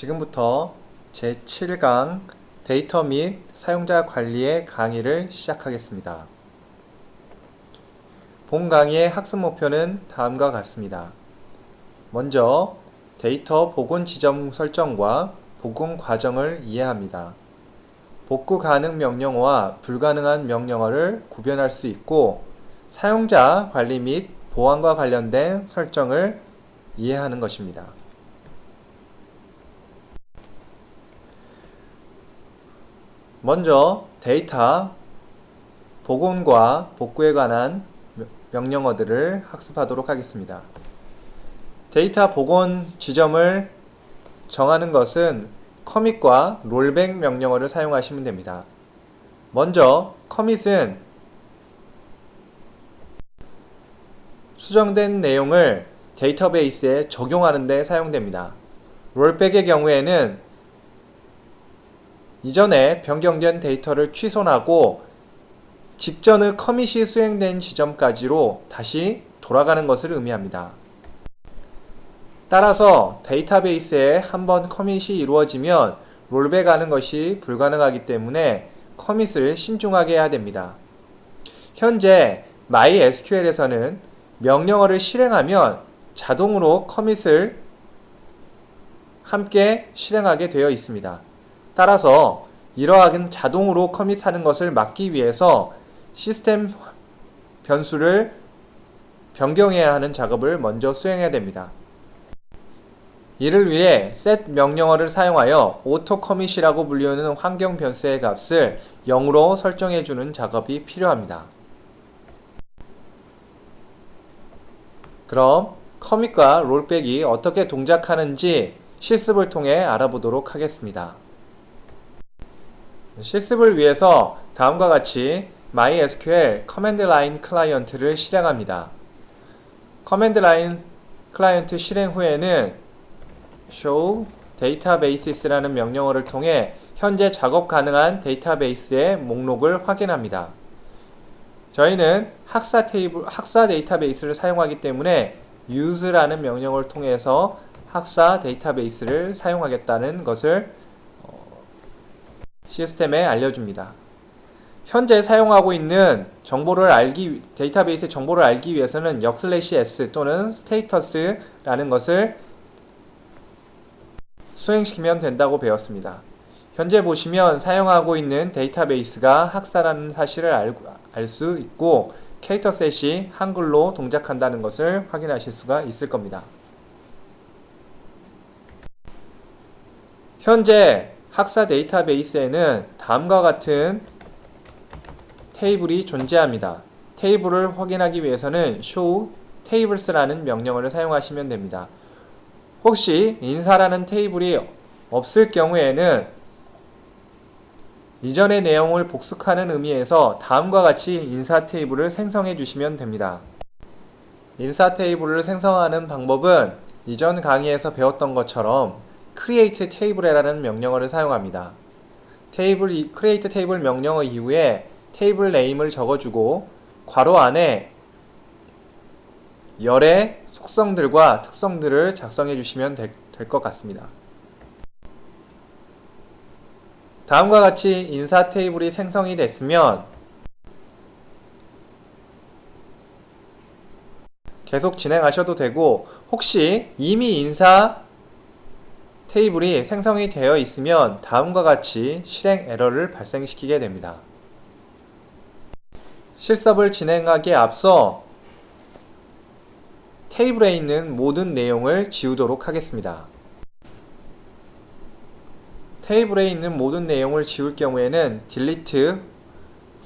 지금부터 제7강 데이터 및 사용자 관리의 강의를 시작하겠습니다. 본 강의의 학습 목표는 다음과 같습니다. 먼저 데이터 복원 지점 설정과 복원 과정을 이해합니다. 복구 가능 명령어와 불가능한 명령어를 구별할 수 있고 사용자 관리 및 보안과 관련된 설정을 이해하는 것입니다. 먼저 데이터 복원과 복구에 관한 명령어들을 학습하도록 하겠습니다. 데이터 복원 지점을 정하는 것은 커밋과 롤백 명령어를 사용하시면 됩니다. 먼저 커밋은 수정된 내용을 데이터베이스에 적용하는 데 사용됩니다. 롤백의 경우에는 이전에 변경된 데이터를 취소하고 직전의 커밋이 수행된 지점까지로 다시 돌아가는 것을 의미합니다. 따라서 데이터베이스에 한번 커밋이 이루어지면 롤백하는 것이 불가능하기 때문에 커밋을 신중하게 해야 됩니다. 현재 MySQL에서는 명령어를 실행하면 자동으로 커밋을 함께 실행하게 되어 있습니다. 따라서 이러한 자동으로 커밋하는 것을 막기 위해서 시스템 변수를 변경해야 하는 작업을 먼저 수행해야 됩니다. 이를 위해 set 명령어를 사용하여 auto commit이라고 불리우는 환경 변수의 값을 0으로 설정해 주는 작업이 필요합니다. 그럼 커밋과 롤백이 어떻게 동작하는지 실습을 통해 알아보도록 하겠습니다. 실습을 위해서 다음과 같이 MySQL 커맨드 라인 클라이언트를 실행합니다. 커맨드 라인 클라이언트 실행 후에는 show databases라는 명령어를 통해 현재 작업 가능한 데이터베이스의 목록을 확인합니다. 저희는 학사 데이터베이스를 사용하기 때문에 use라는 명령어를 통해서 학사 데이터베이스를 사용하겠다는 것을 시스템에 알려줍니다. 현재 사용하고 있는 데이터베이스의 정보를 알기 위해서는 /s 또는 status라는 것을 수행시키면 된다고 배웠습니다. 현재 보시면 사용하고 있는 데이터베이스가 학사라는 사실을 알 수 있고 캐릭터셋이 한글로 동작한다는 것을 확인하실 수가 있을 겁니다. 현재 학사 데이터베이스에는 다음과 같은 테이블이 존재합니다. 테이블을 확인하기 위해서는 show tables라는 명령어를 사용하시면 됩니다. 혹시 인사라는 테이블이 없을 경우에는 이전의 내용을 복습하는 의미에서 다음과 같이 인사 테이블을 생성해 주시면 됩니다. 인사 테이블을 생성하는 방법은 이전 강의에서 배웠던 것처럼 create table이라는 명령어를 사용합니다. create table 명령어 이후에 테이블 네임을 적어주고 괄호 안에 열의 속성들과 특성들을 작성해 주시면 될 것 같습니다. 다음과 같이 인사 테이블이 생성이 됐으면 계속 진행하셔도 되고 혹시 이미 인사 테이블이 생성이 되어 있으면 다음과 같이 실행 에러를 발생시키게 됩니다. 실습을 진행하기에 앞서 테이블에 있는 모든 내용을 지우도록 하겠습니다. 테이블에 있는 모든 내용을 지울 경우에는 delete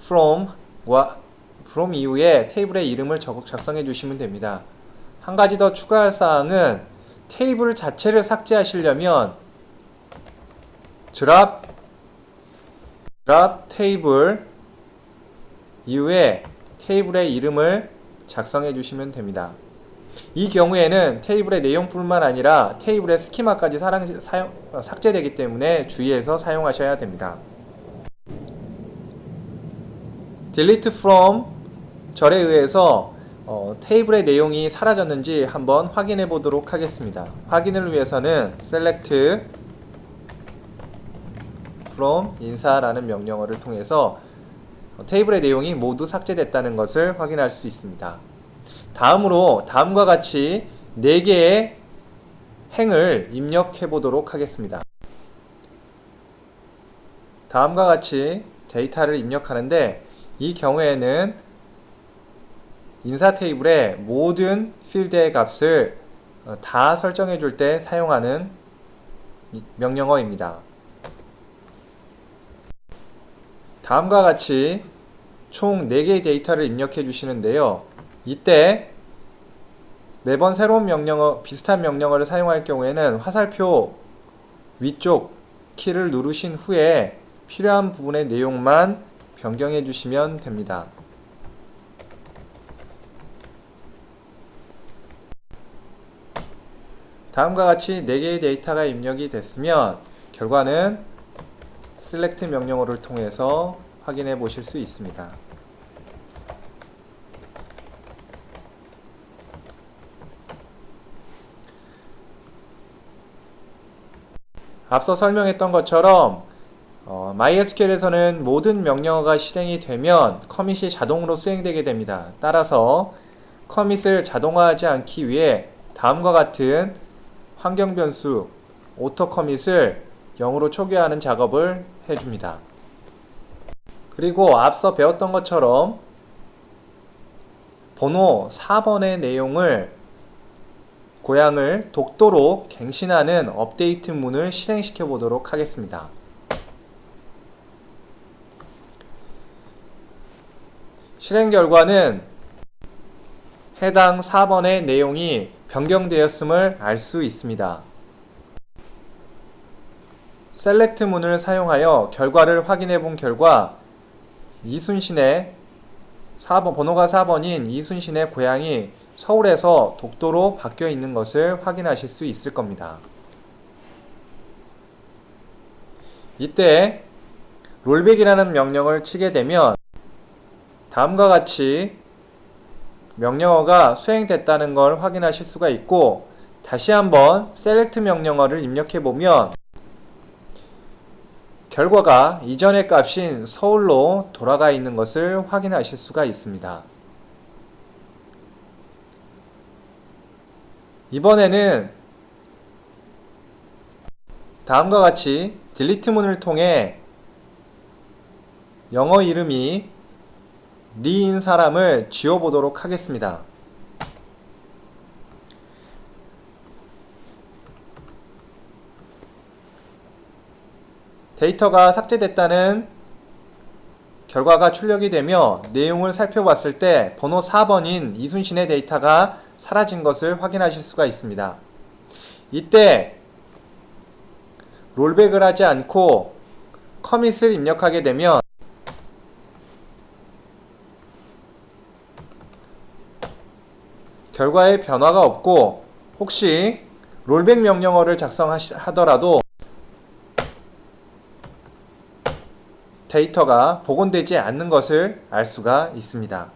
from 이후에 테이블의 이름을 작성해 주시면 됩니다. 한 가지 더 추가할 사항은 테이블 자체를 삭제하시려면 drop table 이후에 테이블의 이름을 작성해 주시면 됩니다. 이 경우에는 테이블의 내용뿐만 아니라 테이블의 스키마까지 삭제되기 때문에 주의해서 사용하셔야 됩니다. delete from 절에 의해서 테이블의 내용이 사라졌는지 한번 확인해 보도록 하겠습니다. 확인을 위해서는 select from 인사라는 명령어를 통해서 테이블의 내용이 모두 삭제됐다는 것을 확인할 수 있습니다. 다음으로 다음과 같이 4개의 행을 입력해 보도록 하겠습니다. 다음과 같이 데이터를 입력하는데 이 경우에는 인사 테이블의 모든 필드의 값을 다 설정해 줄 때 사용하는 명령어입니다. 다음과 같이 총 4개의 데이터를 입력해 주시는데요. 이때 매번 새로운 명령어, 비슷한 명령어를 사용할 경우에는 화살표 위쪽 키를 누르신 후에 필요한 부분의 내용만 변경해 주시면 됩니다. 다음과 같이 4개의 데이터가 입력이 됐으면 결과는 select 명령어를 통해서 확인해 보실 수 있습니다. 앞서 설명했던 것처럼 MySQL에서는 모든 명령어가 실행이 되면 커밋이 자동으로 수행되게 됩니다. 따라서 커밋을 자동화하지 않기 위해 다음과 같은 환경 변수 auto commit을 0으로 초기화하는 작업을 해줍니다. 그리고 앞서 배웠던 것처럼 번호 4번의 내용을 고양을 독도로 갱신하는 업데이트 문을 실행시켜 보도록 하겠습니다. 실행 결과는 해당 4번의 내용이 변경되었음을 알 수 있습니다. select 문을 사용하여 결과를 확인해 본 결과 이순신의 번호가 4번인 이순신의 고향이 서울에서 독도로 바뀌어 있는 것을 확인하실 수 있을 겁니다. 이때 롤백이라는 명령을 치게 되면 다음과 같이 명령어가 수행됐다는 걸 확인하실 수가 있고, 다시 한번 select 명령어를 입력해 보면 결과가 이전의 값인 서울로 돌아가 있는 것을 확인하실 수가 있습니다. 이번에는 다음과 같이 delete 문을 통해 영어 이름이 리인 사람을 지워보도록 하겠습니다. 데이터가 삭제됐다는 결과가 출력이 되며 내용을 살펴봤을 때 번호 4번인 이순신의 데이터가 사라진 것을 확인하실 수가 있습니다. 이때 롤백을 하지 않고 커밋을 입력하게 되면 결과에 변화가 없고, 혹시 롤백 명령어를 작성하더라도 데이터가 복원되지 않는 것을 알 수가 있습니다.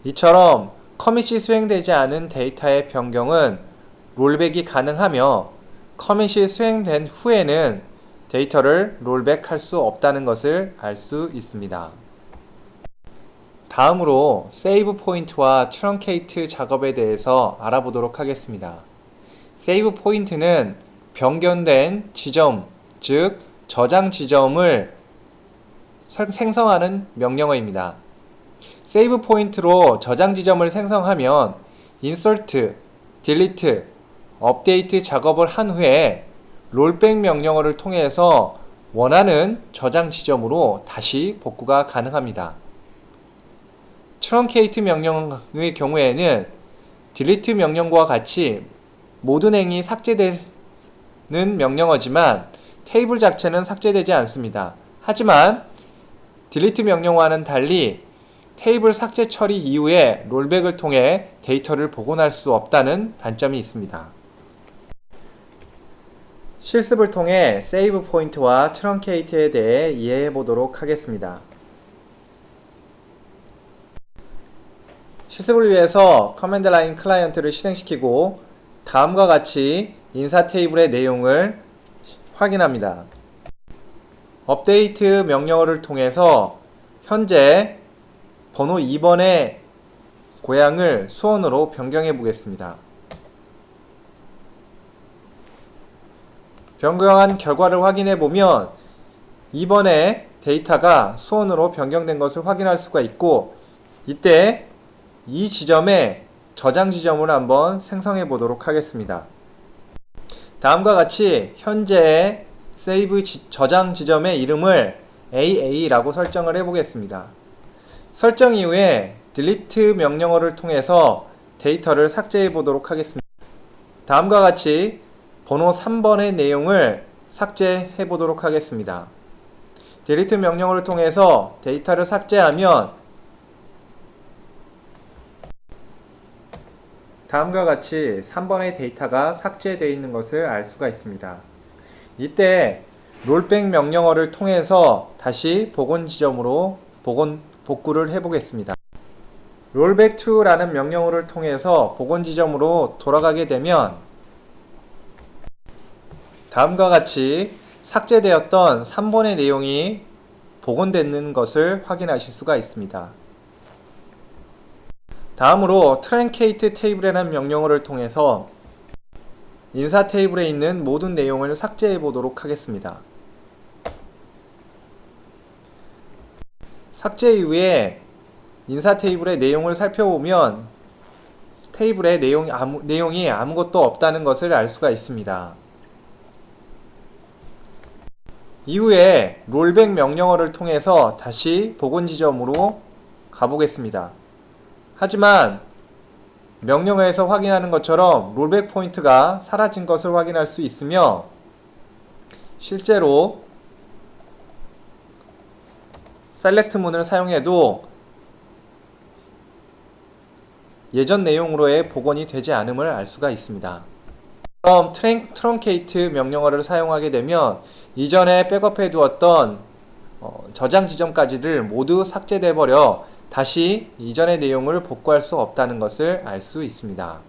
이처럼 커밋이 수행되지 않은 데이터의 변경은 롤백이 가능하며, 커밋이 수행된 후에는 데이터를 롤백할 수 없다는 것을 알 수 있습니다. 다음으로 세이브 포인트와 트렁케이트 작업에 대해서 알아보도록 하겠습니다. 세이브 포인트는 변경된 지점, 즉 저장 지점을 생성하는 명령어입니다. 세이브 포인트로 저장 지점을 생성하면 insert, delete, update 작업을 한 후에 롤백 명령어를 통해서 원하는 저장 지점으로 다시 복구가 가능합니다. truncate 명령의 경우에는 delete 명령과 같이 모든 행이 삭제되는 명령어지만 테이블 자체는 삭제되지 않습니다. 하지만 delete 명령과는 달리 테이블 삭제 처리 이후에 롤백을 통해 데이터를 복원할 수 없다는 단점이 있습니다. 실습을 통해 세이브 포인트와 트렁케이트에 대해 이해해 보도록 하겠습니다. 실습을 위해서 커맨드 라인 클라이언트를 실행시키고 다음과 같이 인사 테이블의 내용을 확인합니다. 업데이트 명령어를 통해서 현재 번호 2번의 고향을 수원으로 변경해 보겠습니다. 변경한 결과를 확인해 보면 2번의 데이터가 수원으로 변경된 것을 확인할 수가 있고, 이때 이 지점에 저장 지점을 한번 생성해 보도록 하겠습니다. 다음과 같이 현재의 세이브 저장 지점의 이름을 AA라고 설정을 해 보겠습니다. 설정 이후에 delete 명령어를 통해서 데이터를 삭제해 보도록 하겠습니다. 다음과 같이 번호 3번의 내용을 삭제해 보도록 하겠습니다. delete 명령어를 통해서 데이터를 삭제하면 다음과 같이 3번의 데이터가 삭제되어 있는 것을 알 수가 있습니다. 이때 롤백 명령어를 통해서 다시 복원 지점으로 복구를 해 보겠습니다. rollback to라는 명령어를 통해서 복원 지점으로 돌아가게 되면 다음과 같이 삭제되었던 3번의 내용이 복원되는 것을 확인하실 수가 있습니다. 다음으로 truncate table이라는 명령어를 통해서 인사 테이블에 있는 모든 내용을 삭제해 보도록 하겠습니다. 삭제 이후에 인사 테이블의 내용을 살펴보면 테이블에 내용이 아무것도 없다는 것을 알 수가 있습니다. 이후에 롤백 명령어를 통해서 다시 복원 지점으로 가보겠습니다. 하지만 명령어에서 확인하는 것처럼 롤백 포인트가 사라진 것을 확인할 수 있으며, 실제로 셀렉트 문을 사용해도 예전 내용으로의 복원이 되지 않음을 알 수가 있습니다. 그럼 truncate 명령어를 사용하게 되면 이전에 백업해 두었던 저장 지점까지를 모두 삭제돼 버려 다시 이전의 내용을 복구할 수 없다는 것을 알 수 있습니다.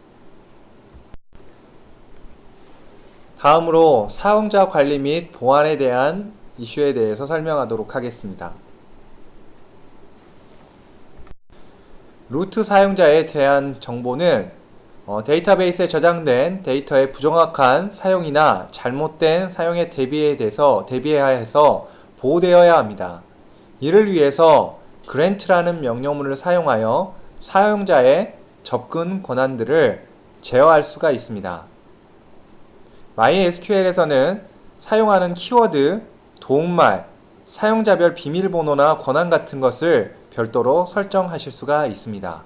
다음으로 사용자 관리 및 보안에 대한 이슈에 대해서 설명하도록 하겠습니다. 루트 사용자에 대한 정보는 데이터베이스에 저장된 데이터의 부정확한 사용이나 잘못된 사용에 대비해야 해서 보호되어야 합니다. 이를 위해서 grant라는 명령문을 사용하여 사용자의 접근 권한들을 제어할 수가 있습니다. MySQL에서는 사용하는 키워드, 도움말, 사용자별 비밀번호나 권한 같은 것을 별도로 설정하실 수가 있습니다.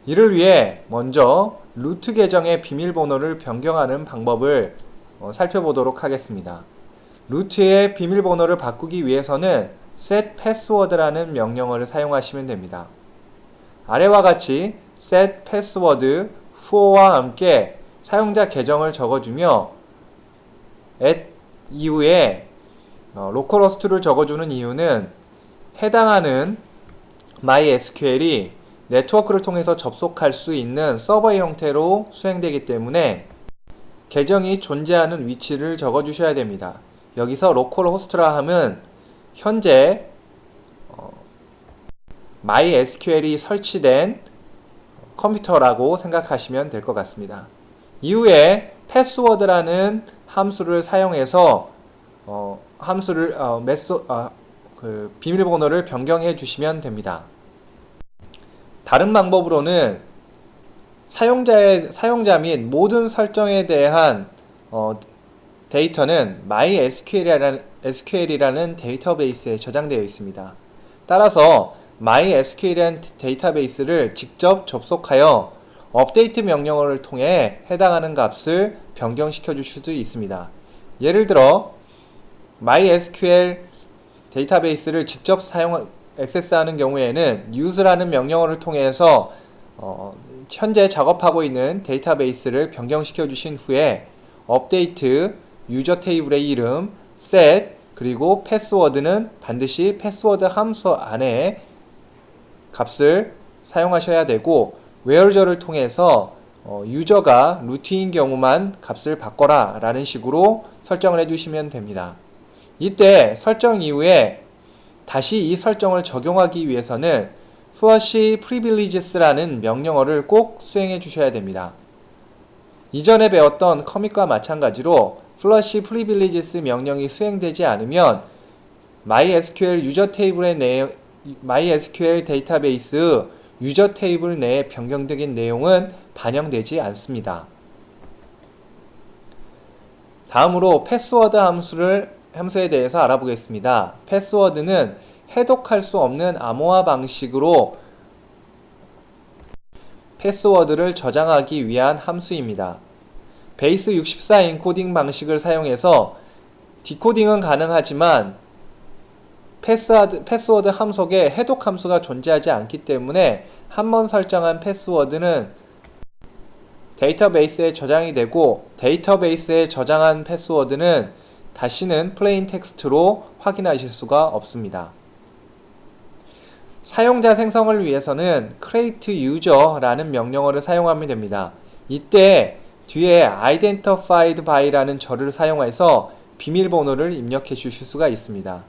이를 위해 먼저 루트 계정의 비밀번호를 변경하는 방법을 살펴보도록 하겠습니다. 루트의 비밀번호를 바꾸기 위해서는 set password라는 명령어를 사용하시면 됩니다. 아래와 같이 set password for와 함께 사용자 계정을 적어주며 at 이후에 localhost를 적어주는 이유는 해당하는 MySQL이 네트워크를 통해서 접속할 수 있는 서버의 형태로 수행되기 때문에 계정이 존재하는 위치를 적어주셔야 됩니다. 여기서 localhost라 함은 현재 MySQL이 설치된 컴퓨터라고 생각하시면 될 것 같습니다. 이후에 password라는 함수를 사용해서 비밀번호를 변경해 주시면 됩니다. 다른 방법으로는 사용자 및 모든 설정에 대한 데이터는 MySQL이라는 데이터베이스에 저장되어 있습니다. 따라서 MySQL이라는 데이터베이스를 직접 접속하여 업데이트 명령어를 통해 해당하는 값을 변경시켜 줄 수도 있습니다. 예를 들어 MySQL 데이터베이스를 직접 액세스하는 경우에는 use라는 명령어를 통해서 현재 작업하고 있는 데이터베이스를 변경시켜 주신 후에 업데이트 유저 테이블의 이름, set, 그리고 패스워드는 반드시 패스워드 함수 안에 값을 사용하셔야 되고, where저를 통해서 유저가 루트인 경우만 값을 바꿔라 라는 식으로 설정을 해주시면 됩니다. 이때 설정 이후에 다시 이 설정을 적용하기 위해서는 flush privileges라는 명령어를 꼭 수행해 주셔야 됩니다. 이전에 배웠던 커밋과 마찬가지로 flush privileges 명령이 수행되지 않으면 MySQL 유저 테이블의 MySQL 데이터베이스 유저 테이블 내에 변경된 내용은 반영되지 않습니다. 다음으로 패스워드 함수에 대해서 알아보겠습니다. 패스워드는 해독할 수 없는 암호화 방식으로 패스워드를 저장하기 위한 함수입니다. 베이스 64 인코딩 방식을 사용해서 디코딩은 가능하지만 패스워드 함 속에 해독 함수가 존재하지 않기 때문에 한번 설정한 패스워드는 데이터베이스에 저장이 되고 데이터베이스에 저장한 패스워드는 다시는 플레인 텍스트로 확인하실 수가 없습니다. 사용자 생성을 위해서는 create user라는 명령어를 사용하면 됩니다. 이때 뒤에 identified by라는 절을 사용해서 비밀번호를 입력해 주실 수가 있습니다.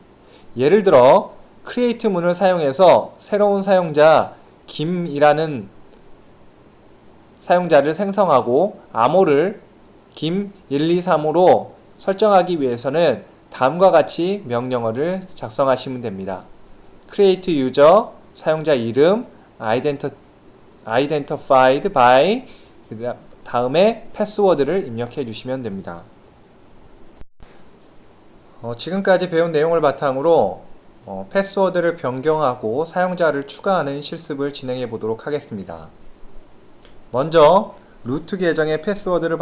예를 들어 create 문을 사용해서 새로운 사용자 김이라는 사용자를 생성하고 암호를 김123으로 설정하기 위해서는 다음과 같이 명령어를 작성하시면 됩니다. create user, 사용자 이름, identified by, 다음에 패스워드를 입력해 주시면 됩니다. 지금까지 배운 내용을 바탕으로 패스워드를 변경하고 사용자를 추가하는 실습을 진행해 보도록 하겠습니다. 먼저 루트 계정의 패스워드를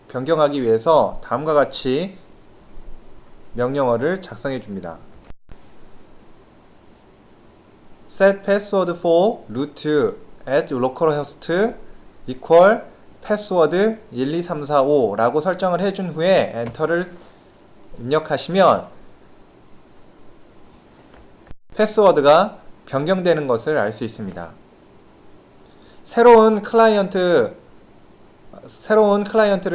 변경하기 위해서 다음과 같이 명령어를 작성해 줍니다. set password for root at localhost equal password 12345 라고 설정을 해준 후에 엔터를 입력하시면 패스워드가 변경되는 것을 알 수 있습니다. 새로운 클라이언트를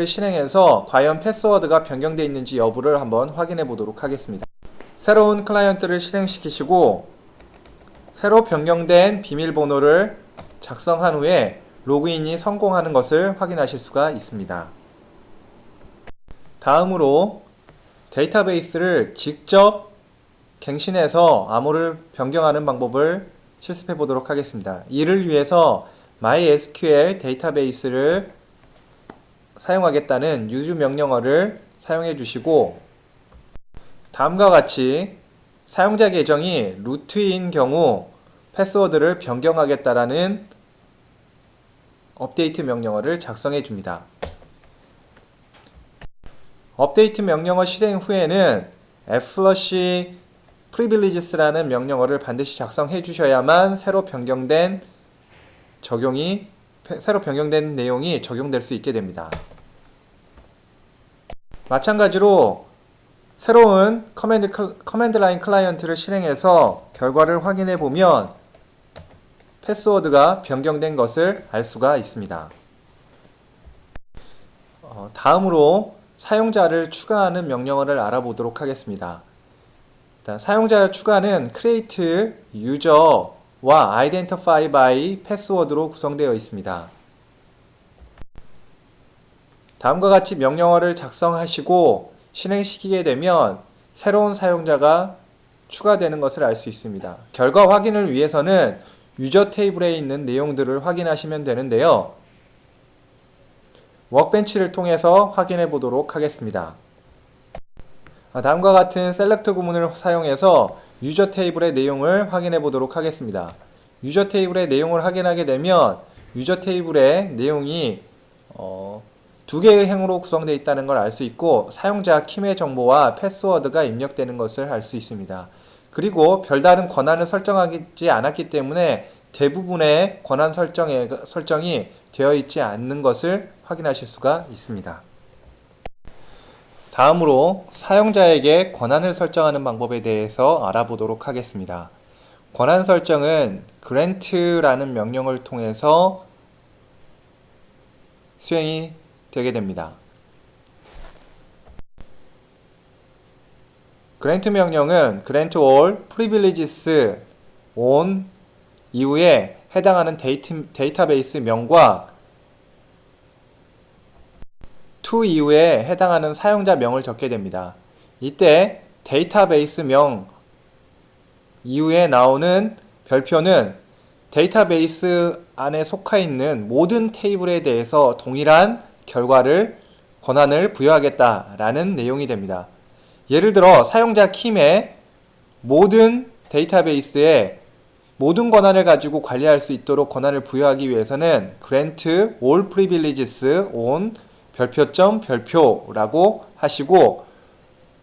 실행해서 과연 패스워드가 변경되어 있는지 여부를 한번 확인해 보도록 하겠습니다. 새로운 클라이언트를 실행시키시고 새로 변경된 비밀번호를 작성한 후에 로그인이 성공하는 것을 확인하실 수가 있습니다. 다음으로 데이터베이스를 직접 갱신해서 암호를 변경하는 방법을 실습해 보도록 하겠습니다. 이를 위해서 MySQL 데이터베이스를 사용하겠다는 유주 명령어를 사용해 주시고 다음과 같이 사용자 계정이 루트인 경우 패스워드를 변경하겠다라는 업데이트 명령어를 작성해 줍니다. 업데이트 명령어 실행 후에는 flush privileges라는 명령어를 반드시 작성해 주셔야만 새로 변경된 내용이 적용될 수 있게 됩니다. 마찬가지로 새로운 커맨드 라인 클라이언트를 실행해서 결과를 확인해 보면 패스워드가 변경된 것을 알 수가 있습니다. 다음으로 사용자를 추가하는 명령어를 알아보도록 하겠습니다. 사용자 추가는 create user와 identify by password로 구성되어 있습니다. 다음과 같이 명령어를 작성하시고 실행시키게 되면 새로운 사용자가 추가되는 것을 알 수 있습니다. 결과 확인을 위해서는 유저 테이블에 있는 내용들을 확인하시면 되는데요. 워크벤치를 통해서 확인해 보도록 하겠습니다. 다음과 같은 셀렉트 구문을 사용해서 유저 테이블의 내용을 확인해 보도록 하겠습니다. 유저 테이블의 내용을 확인하게 되면 유저 테이블의 내용이 두 개의 행으로 구성되어 있다는 걸 알 수 있고 사용자 키의 정보와 패스워드가 입력되는 것을 알 수 있습니다. 그리고 별다른 권한을 설정하지 않았기 때문에 대부분의 권한 설정이 되어 있지 않는 것을 확인하실 수가 있습니다. 다음으로 사용자에게 권한을 설정하는 방법에 대해서 알아보도록 하겠습니다. 권한 설정은 grant라는 명령을 통해서 수행이 되게 됩니다. grant 명령은 grant all privileges on 이후에 해당하는 데이터베이스 명과 to 이후에 해당하는 사용자 명을 적게 됩니다. 이때 데이터베이스 명 이후에 나오는 별표는 데이터베이스 안에 속하 있는 모든 테이블에 대해서 동일한 권한을 부여하겠다라는 내용이 됩니다. 예를 들어 사용자 킴의 모든 데이터베이스에 모든 권한을 가지고 관리할 수 있도록 권한을 부여하기 위해서는 grant all privileges on 별표점 별표라고 하시고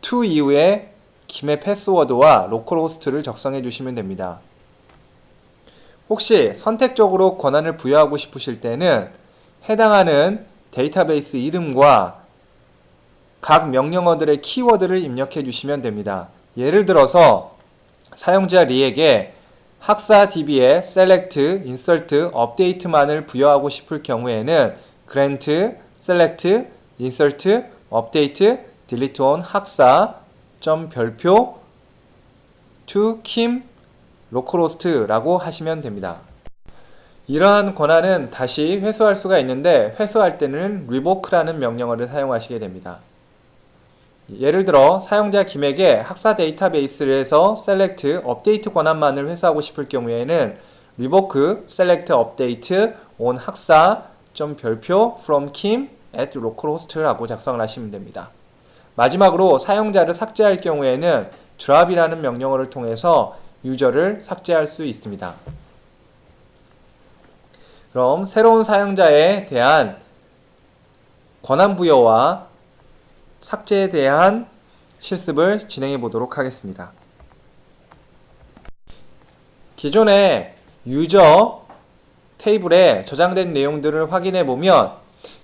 to 이후에 김의 패스워드와 로컬호스트를 작성해 주시면 됩니다. 혹시 선택적으로 권한을 부여하고 싶으실 때는 해당하는 데이터베이스 이름과 각 명령어들의 키워드를 입력해 주시면 됩니다. 예를 들어서 사용자 리에게 학사 DB에 select, insert, update만을 부여하고 싶을 경우에는 grant, select, insert, update, delete on 학사 별표 to kim localhost라고 하시면 됩니다. 이러한 권한은 다시 회수할 수가 있는데 회수할 때는 revoke라는 명령어를 사용하시게 됩니다. 예를 들어 사용자 김에게 학사 데이터베이스에서 select, update 권한만을 회수하고 싶을 경우에는 revoke, select, update on 학사 별표 from kim at localhost라고 작성을 하시면 됩니다. 마지막으로 사용자를 삭제할 경우에는 drop이라는 명령어를 통해서 유저를 삭제할 수 있습니다. 그럼 새로운 사용자에 대한 권한 부여와 삭제에 대한 실습을 진행해 보도록 하겠습니다. 기존의 유저 테이블에 저장된 내용들을 확인해 보면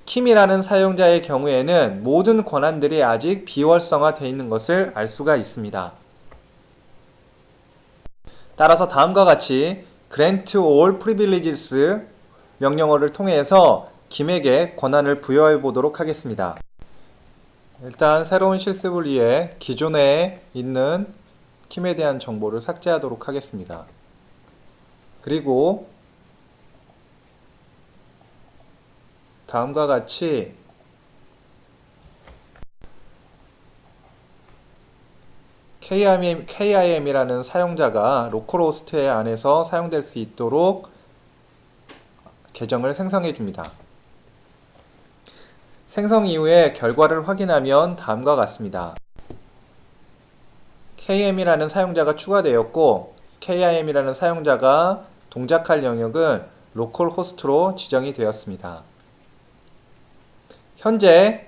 킴이라는 사용자의 경우에는 모든 권한들이 아직 비활성화 되어 있는 것을 알 수가 있습니다. 따라서 다음과 같이 grant all privileges 명령어를 통해서 김에게 권한을 부여해 보도록 하겠습니다. 일단 새로운 실습을 위해 기존에 있는 킴에 대한 정보를 삭제하도록 하겠습니다. 그리고 다음과 같이 KIM이라는 사용자가 로컬호스트 안에서 사용될 수 있도록 계정을 생성해 줍니다. 생성 이후에 결과를 확인하면 다음과 같습니다. KM이라는 사용자가 추가되었고 KIM이라는 사용자가 동작할 영역은 로컬호스트로 지정이 되었습니다. 현재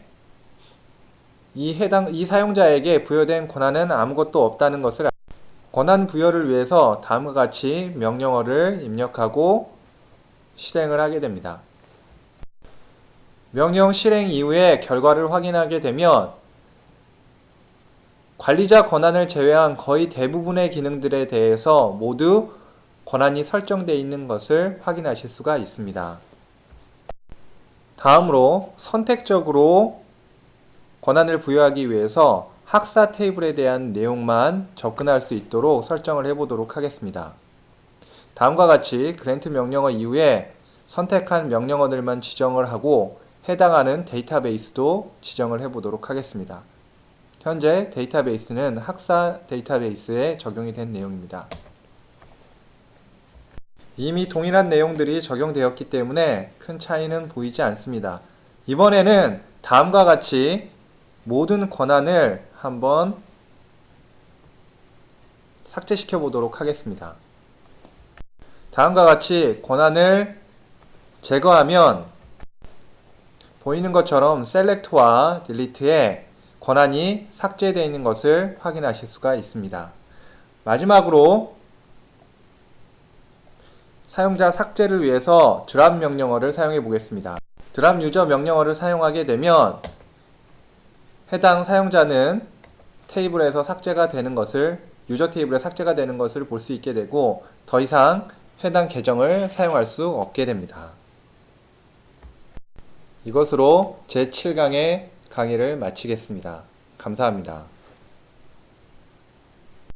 이 사용자에게 부여된 권한은 아무것도 없다는 것을 권한 부여를 위해서 다음과 같이 명령어를 입력하고 실행을 하게 됩니다. 명령 실행 이후에 결과를 확인하게 되면 관리자 권한을 제외한 거의 대부분의 기능들에 대해서 모두 권한이 설정되어 있는 것을 확인하실 수가 있습니다. 다음으로 선택적으로 권한을 부여하기 위해서 학사 테이블에 대한 내용만 접근할 수 있도록 설정을 해보도록 하겠습니다. 다음과 같이 grant 명령어 이후에 선택한 명령어들만 지정을 하고 해당하는 데이터베이스도 지정을 해보도록 하겠습니다. 현재 데이터베이스는 학사 데이터베이스에 적용이 된 내용입니다. 이미 동일한 내용들이 적용되었기 때문에 큰 차이는 보이지 않습니다. 이번에는 다음과 같이 모든 권한을 한번 삭제시켜 보도록 하겠습니다. 다음과 같이 권한을 제거하면 보이는 것처럼 select와 delete에 권한이 삭제되어 있는 것을 확인하실 수가 있습니다. 마지막으로 사용자 삭제를 위해서 drop 명령어를 사용해 보겠습니다. drop 유저 명령어를 사용하게 되면 해당 사용자는 테이블에서 삭제가 되는 것을 유저 테이블에 삭제가 되는 것을 볼 수 있게 되고 더 이상 해당 계정을 사용할 수 없게 됩니다. 이것으로 제7강의 강의를 마치겠습니다. 감사합니다.